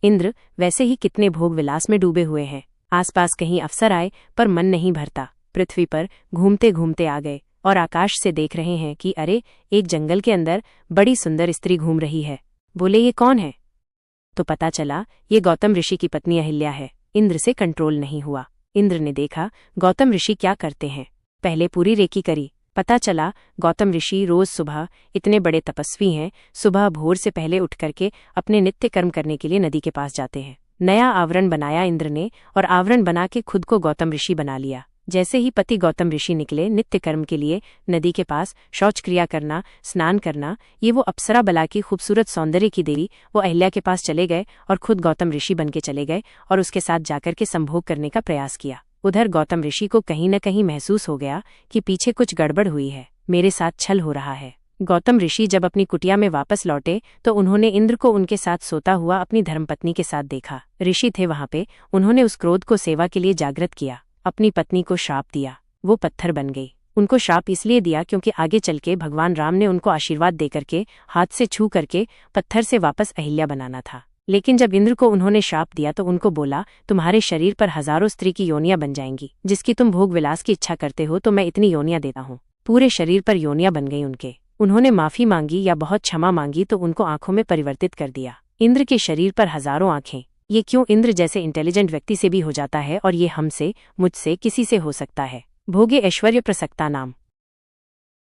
इंद्र वैसे ही कितने भोग विलास में डूबे हुए हैं। आसपास कहीं अफसर आए पर मन नहीं भरता। पृथ्वी पर घूमते घूमते आ गए और आकाश से देख रहे हैं कि अरे, एक जंगल के अंदर बड़ी सुंदर स्त्री घूम रही है। बोले, ये कौन है? तो पता चला ये गौतम ऋषि की पत्नी अहिल्या है। इंद्र से कंट्रोल नहीं हुआ। इंद्र ने देखा गौतम ऋषि क्या करते हैं। पहले पूरी रेकी करी। पता चला गौतम ऋषि रोज सुबह, इतने बड़े तपस्वी हैं, सुबह भोर से पहले उठ करके अपने नित्य कर्म करने के लिए नदी के पास जाते हैं। नया आवरण बनाया इंद्र ने और आवरण बना के खुद को गौतम ऋषि बना लिया। जैसे ही पति गौतम ऋषि निकले नित्य कर्म के लिए नदी के पास शौच क्रिया करना, स्नान करना, ये वो अप्सरा बला की खूबसूरत सौंदर्य की देवी वो अहिल्या के पास चले गए और खुद गौतम ऋषि बन के चले गए और उसके साथ जाकर के संभोग करने का प्रयास किया। उधर गौतम ऋषि को कहीं न कहीं महसूस हो गया कि पीछे कुछ गड़बड़ हुई है, मेरे साथ छल हो रहा है। गौतम ऋषि जब अपनी कुटिया में वापस लौटे तो उन्होंने इंद्र को उनके साथ सोता हुआ अपनी धर्मपत्नी के साथ देखा। ऋषि थे वहां पे। उन्होंने उस क्रोध को सेवा के लिए जागृत किया, अपनी पत्नी को श्राप दिया। वो पत्थर बन गई। उनको श्राप इसलिए दिया क्योंकि आगे चल के भगवान राम ने उनको आशीर्वाद देकर के हाथ से छू करके पत्थर से वापस अहिल्या बनाना था। लेकिन जब इंद्र को उन्होंने श्राप दिया तो उनको बोला, तुम्हारे शरीर पर हजारों स्त्री की योनियां बन जाएंगी, जिसकी तुम भोग विलास की इच्छा करते हो तो मैं इतनी योनियां देता हूँ। पूरे शरीर पर योनियां बन गई उनके। उन्होंने माफी मांगी या बहुत क्षमा मांगी तो उनको आंखों में परिवर्तित कर दिया। इंद्र के शरीर पर हजारों आंखें। ये क्यों? इंद्र जैसे इंटेलिजेंट व्यक्ति से भी हो जाता है और ये हमसे, मुझसे, किसी से हो सकता है। भोगे ऐश्वर्य प्रसक्ता नाम।